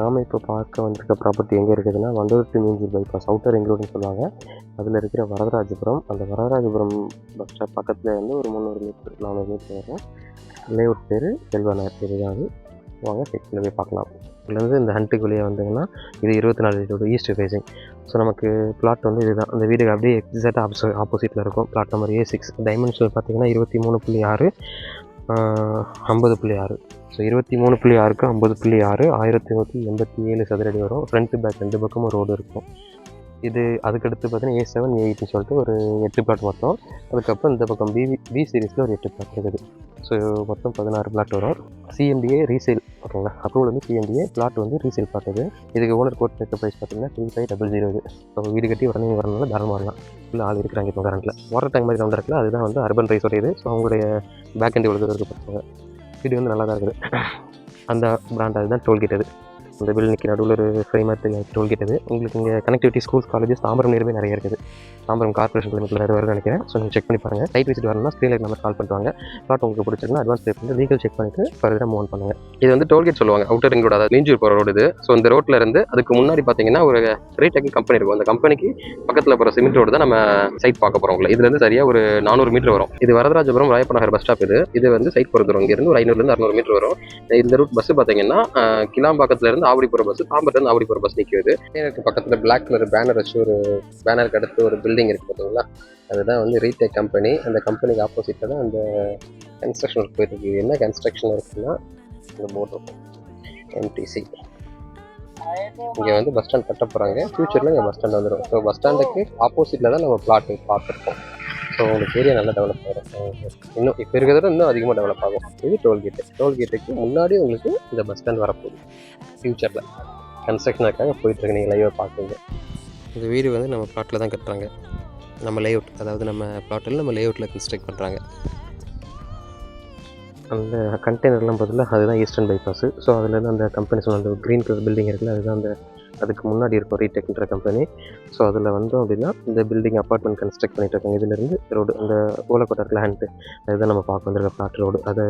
நாம் இப்போ பார்க்க வந்திருக்க ப்ராப்பர்ட்டி எங்கே இருக்குதுன்னா, Vandalur to Minjur bypass outer ring ரோடுன்னு சொல்லுவாங்க. அதில் இருக்கிற வரதராஜபுரம். அந்த வரதராஜபுரம் பஸ் ஸ்டாப் பக்கத்தில் வந்து ஒரு 300 மீட்டர் 400 மீட்டர் வரும். லேஅவுட் பேர் செல்வா நகர் பேர் தான் அது. வாங்க செக்ஷனில் போய் பார்க்கலாம். இதுலேருந்து இந்த ஹண்ட்டுக்கு வெளியே வந்தீங்கன்னா இது 24 ரோடு ஈஸ்ட் ஃபேஸிங். ஸோ நமக்கு பிளாட் வந்து இதுதான். அந்த வீடுக்கு அப்படியே எக்ஸாக்டாக ஆப்போசிட்டில் இருக்கும். Plot number A6. டைமென்ஷன் பார்த்தீங்கன்னா 23.6 50.6. ஸோ 23.6க்கு 50.6 1187 சதுரடி வரும். ஃப்ரண்ட்டு பேக் 2 பக்கமும் ரோடு இருக்கும். இது அதுக்கடுத்து பார்த்தீங்கன்னா A7 A8ன்னு சொல்லிட்டு ஒரு 8 பிளாட் மொத்தம். அதுக்கப்புறம் இந்த பக்கம் பி சீரீஸில் ஒரு 8 பிளாட் இருக்குது. ஸோ மொத்தம் 16 பிளாட் வரும். CMDA ரீசேல் ஓகேங்களா. அப்ரூவல் வந்து CMDA, பிளாட் வந்து ரீசேல் பார்த்தது. இதுக்கு ஓனர் கோட் இருக்க ப்ரைஸ் பார்த்தீங்கன்னா 3500. ஸோ வீடு கட்டி உடனே வரனால தாராளமாக வரலாம். இல்லை ஆள் இருக்கிறாங்க இப்போ கரண்ட்டில். வாட்டர் டேங்க் மாதிரி ரவுண்ட் இருக்குல்ல, அதுதான் வந்து அர்பன் ரைஸ் உடையது. ஸோ அவங்களுடைய பேக் எண்ட் எவ்வளோ தூரம் பார்ப்பாங்க. வீடு வந்து நல்லா தான் இருக்குது. அந்த பிராண்ட் அதுதான் டோல்கேட். அது அந்த பில்டிங்க்கு நடுவில் ஒரு ஃப்ரேமாக டோல்கேட். அது உங்களுக்கு இங்கே கனெக்டிவிட்டி ஸ்கூல்ஸ் காலேஜஸ் தாம்பரம் நேரமே நிறைய இருக்குது. தாம்பரம் கார்பரேஷன் லிமிட்டில் நிறைய வரும்னு நினைக்கிறேன். ஸோ நீங்கள் செக் பண்ணி பாருங்கள். சைட் விசிட் வரணும்னா ஸ்க்ரீனில் நம்பர் கால் பண்ணுவாங்க. பிளாட் உங்களுக்கு பிடிச்சிருக்குன்னா அட்வான்ஸ் பே பண்ணி லீகல் செக் பண்ணிட்டு ஃபர்தராக மூவ் ஆன் பண்ணுங்கள். இது வந்து டோல்கேட் சொல்லுவாங்க. அவுட்டர் ரிங் ரோடு, அதாவது மீஞ்சூர் போகிற ரோடு இது. ஸோ இந்த ரோட்டில் இருந்து அதுக்கு முன்னாடி பார்த்தீங்கன்னா ஒரு ரீடெக் கம்பெனி இருக்கும். அந்த கம்பெனிக்கு பக்கத்தில் போகிற சிமெண்ட் ரோடு தான் நம்ம சைட் பார்க்க போகிறோம். இதுலேருந்து சரியாக ஒரு 400 மீட்டர் வரும். இது வரதராஜபுரம் ராயப்ப நகர் பஸ் ஸ்டாப். இது வந்து சைட் பொறுத்து வரும். இங்கேருந்து ஒரு 500 600 மீட்டர் வரும். இந்த ரூட் பஸ் பார்த்தீங்கன்னா கிளாம்பாக்கத்துலேருந்து ஆவடி போகிற பஸ், தாம்பரத்துலேருந்து ஆவடி போகிற பஸ் நிற்குது. எனக்கு பக்கத்தில் பிளாக் கலர் பேனர் வச்சு ஒரு பேனருக்கு அடுத்து ஒரு பில்டிங் இருக்குது பார்த்தீங்களா, அதுதான் வந்து ரீடெக் கம்பெனி. அந்த கம்பெனிக்கு ஆப்போசிட்டில் தான் அந்த கன்ஸ்ட்ரக்ஷன் ஒர்க் போயிருக்கு. என்ன கன்ஸ்ட்ரக்ஷன் இருக்குன்னா இந்த போர்டு இருக்கும் MTC. இங்கே வந்து பஸ் ஸ்டாண்ட் கட்ட போகிறாங்க. ஃபியூச்சரில் இங்கே பஸ் ஸ்டாண்ட் வந்துடும். ஸோ பஸ் ஸ்டாண்டுக்கு ஆப்போசிட்டில் தான் நம்ம பிளாட் பார்த்துருக்கோம். ஸோ உங்களுக்கு ஏரியா நல்லா டெவலப் ஆகும். இன்னும் இப்போ இருக்கிறத இன்னும் அதிகமாக டெவலப் ஆகும். இது டோல்கேட்டுக்கு முன்னாடி உங்களுக்கு இந்த பஸ் ஸ்டாண்ட் வரப்போகுது. ஃபியூச்சரில் கன்ஸ்ட்ரக்ஷனுக்காக போயிட்டுருக்கு. நீங்கள் லைவாக பார்க்குறது. இந்த வீடு வந்து நம்ம பிளாட்டில் தான் கட்டுறாங்க. நம்ம லேஅவுட், அதாவது நம்ம பிளாட்டில் நம்ம லேஅவுட்டில் கன்ஸ்ட்ரக்ட் பண்ணுறாங்க. அந்த கண்டெய்னர்லாம் பதிலாக அதுதான் ஈஸ்டர்ன் பைபாஸு. ஸோ அதுலேருந்து அந்த கம்பெனி சொன்ன அந்த க்ரீன் கலர் பில்டிங் இருக்குல்ல, அதுதான் அந்த அதுக்கு முன்னாடி இருக்கும் ரீடெக்ன்ற கம்பெனி. ஸோ அதில் வந்தோம் அப்படின்னா இந்த பில்டிங் அப்பார்ட்மெண்ட் கன்ஸ்ட்ரக்ட் பண்ணிட்டு இருக்காங்க. இதுலேருந்து ரோடு அந்த ஓலக்கோட்டை இருக்குல்ல ஹேண்ட்டு, அதுதான் நம்ம பார்க்க வந்திருக்க பிளாட் ரோடு. அதை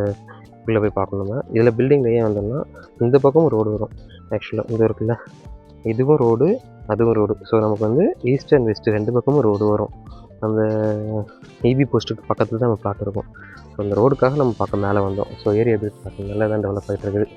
உள்ளே போய் பார்க்கணும். நம்ம இதில் பில்டிங்கில் ஏன் வந்தோம்னா இந்த பக்கமும் ரோடு வரும். ஆக்சுவலாக இது இருக்குல்ல, இதுவும் ரோடு அதுவும் ரோடு. ஸோ நமக்கு வந்து ஈஸ்ட் அண்ட் வெஸ்ட்டு 2 பக்கமும் ரோடு வரும். அந்த EB போஸ்ட்டுக்கு பக்கத்தில் தான் நம்ம பிளாட் இருக்கும். ஸோ அந்த ரோடுக்காக நம்ம பார்க்க மேலே வந்தோம். ஸோ ஏரியா பில்ட் பார்க்க நல்லா தான் டெவலப் ஆகிட்டு இருக்குது.